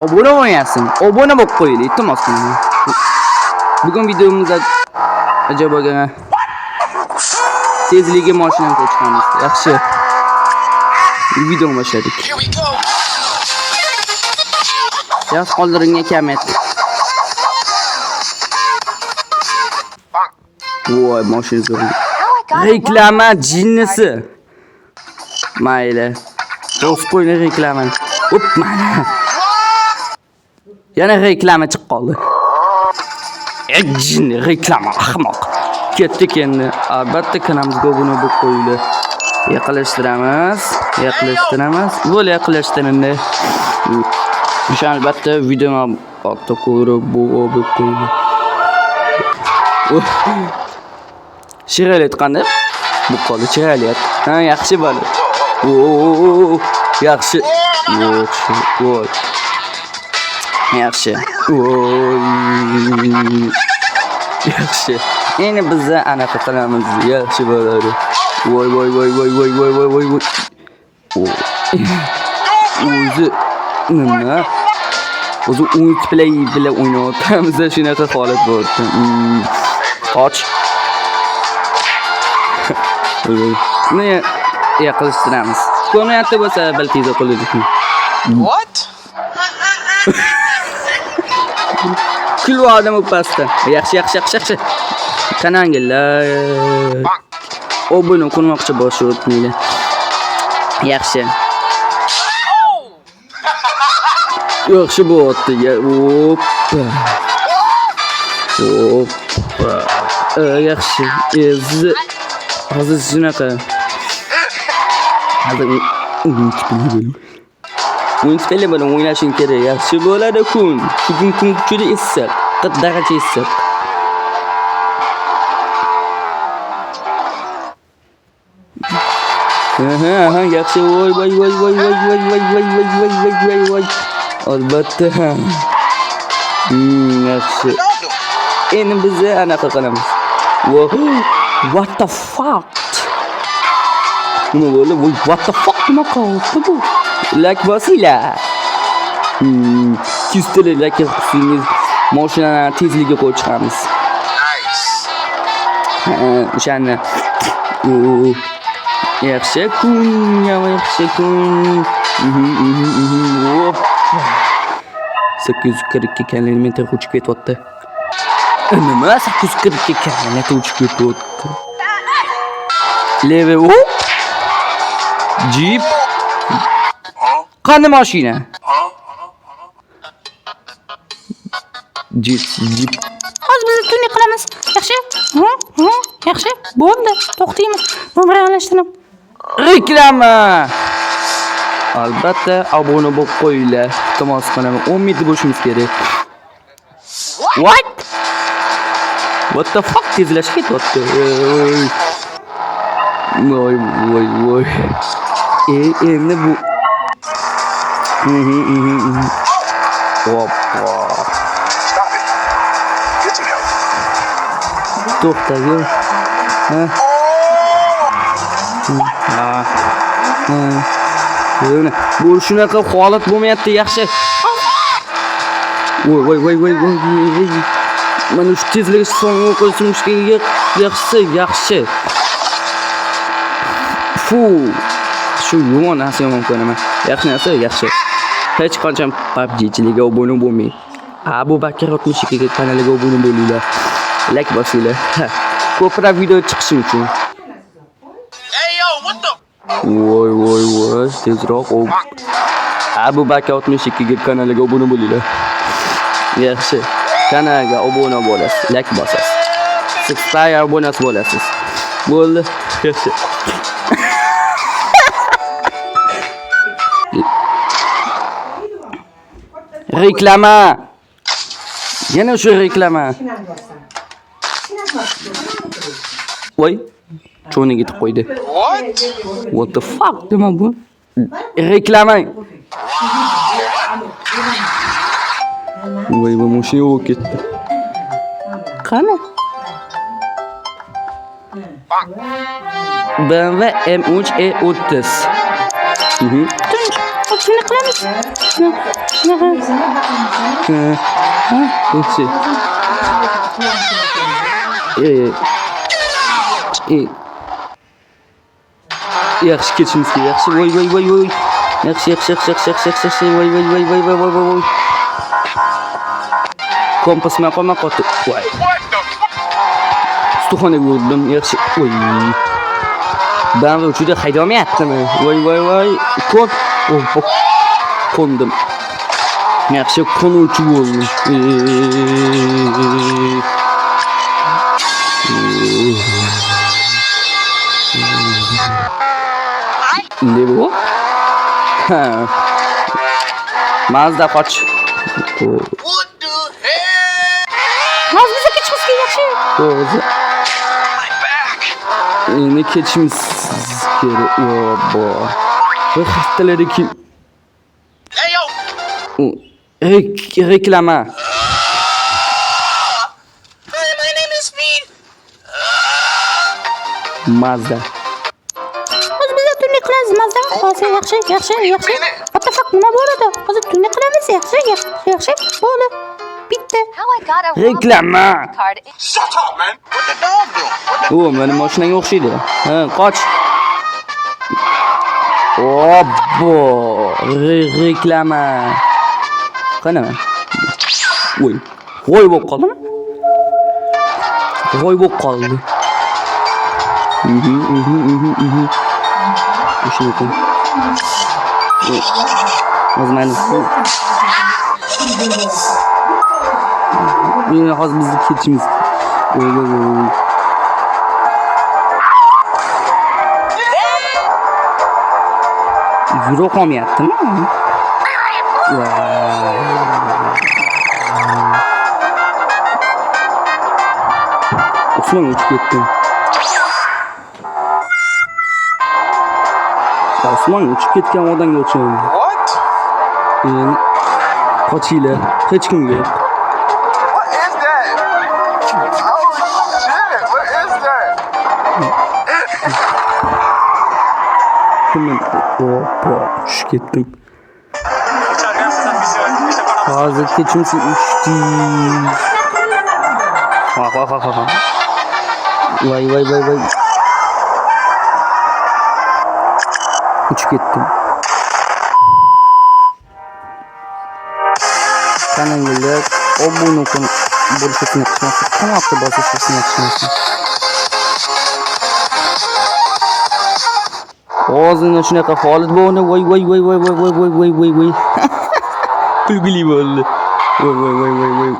obuna bo'lmayapsizmi? Obuna bo'lib qo'ying, iltimos qilaman. Bugun videomizda ajoyibgina tezligi mashinani ko'chiramiz. Yaxshi. Videoni boshladik. Yoz qoldiringa kamet. Voy, mashina zo'r. Reklama jinnisi. Mayli. O'z qo'yni reklama. Hop, mana. Yana reklama chiqib qoldi. Jinni reklama ahmoq. Ketdik endi. Albatta kanalimizga obuna bo'lib qo'yinglar. Yaqinlashtiramiz. Bo'l yaqinlashtiringda. O'sha albatta videoni ortda ko'rib bo'lib qo'yinglar. Shirayat qanday? Bu qoldi shirayat. Ha, yaxshi bo'ldi. Yaxshi. Voy. Yaxshi. Yaxshi. Endi biz anaqa qilamiz. Yaxshi bo'ladi. Voy. O'zi nima? O'zi multiplay bilan o'ynayotamiz, shunaqa holat bo'ldi. Och. Ne yaqinlashtiramiz. Ko'rinayapti bo'lsa, balki qo'llaydik. What? Kilo odam pastda. Yaxshi. Kanalga obuna qilmoqchi bo'lsangiz, yaxshi. Yaxshi bo'pti. Hoppa. Yaxshi. Hozir shunaqa. Hozir multiplayer bilan o'ynashing kerak. Yaxshi bo'ladi kun. Bugun kun juda issiq. 40 daraja issiq. Aha, yaxshi. Voy. Albatta. Yaxshi. Endi biz anaqa qilamiz. What the fuck? Nima bo'ldi? What the fuck nima qildi bu? Like bosinglar. Kistili like qisingiz mashinani tezligiga qo'yib chiqamiz. Nice. O'shani. Yaxshi kun. 842 kilometr uchib ketyapti. Nima 842 kilometr uchib ketyapti? Leve Jeep. Qanday mashina? Jeep. Hozir biz tunni qilamiz. Yaxshi? Yaxshi. Bo'ldi. To'xtaymiz. Nomralashtirib. Reklama. Albatta obuna bo'lib qo'yinglar. Iltimos qilaman. 10 minut bo'lishimiz kerak. What the fuck tezlashib ketyapti. Voy. Endi bu. Hoppa. To'xtaga. Bu shunaqa holat bo'lmayapti, yaxshi. Voy. Mana shu tezlik so'ngga qo'yishimizga yaxshi. Shu yomon narsa ko'raman. Yaxshi. Hech qachon PUBG'chilarga obuna bo'lmang. Abu Bakr 62 kanaliga obuna bo'linglar. Like bosinglar. Ko'proq video chiqishi uchun. Hey yo, what the? Voy. Tezroq. Abu Bakr 62 kanaliga obuna bo'linglar. Yaxshi. Kanalga obuna bo'lasiz, like bosasiz. Subscribe obunasi bo'lasiz. Bo'ldi. Yaxshi. Reklama. Yana shu reklama. Voy. Cho'ni ketib qo'ydi. What the fuck nima bu? Reklama. Voy, bu mashina bo'lib ketdi. Qani? BMW M3 E30. Shunday qilamiz. Shunaqa. Yaxshi. Yaxshi ketishimiz kerak. Yaxshi. Voy. Yaxshi. Voy. Kompas bilan qolma qotib. Voy. What the fuck? Ustuxonaga urdim. Yaxshi. Voy. Ben uçuda haydolmayaptimi? Voy. Qo'ndim. Yaxshi qo'nuvchi bo'ldim. Ne bu? Ha. Mazda qoch. What the hell? Mazda ketishimiz kerak yaxshi. To'g'ri. My back. Endi ketishimiz kerak. Yobbo. Bir haftalariki Hey, yo. reklama. Hi, my name is Speed. Mazda. Hozir biz tunni qilamiz Mazda. Hozir yaxshi. What the fuck nima bo'ladi? Hozir tunni qilamiz yaxshi. Bo'ldi. Bitti. How I got a Reklama. card. Shut up, man. What the dog do? O, meni mashinanga o'xshaydi. Ha, qoch. Obbo, reklama. Qanaqa? Voy bo'lib qoldimi? Voy bo'lib qoldi. O'shaqa. O'zmani. Meni hozir bizni ketishimiz. Voy. Yura qolmayaptimi? Osmon uchib ketdim. Osmon uchib ketgan odamga o'xshaydi. What? Qochinglar, hech kimga. What is that? Oh, shit. What is that? Kimim? Tushib ketdim. Hozir ketishimiz uchdi. Ha. Voy. Uchib ketdim. Kanalga obuna bo'lishni qilmasa, qanaqadir bosishni qilmasa. O'zini shunaqa holat bo'ldi. Voy. Kulgili bo'ldi. Voy.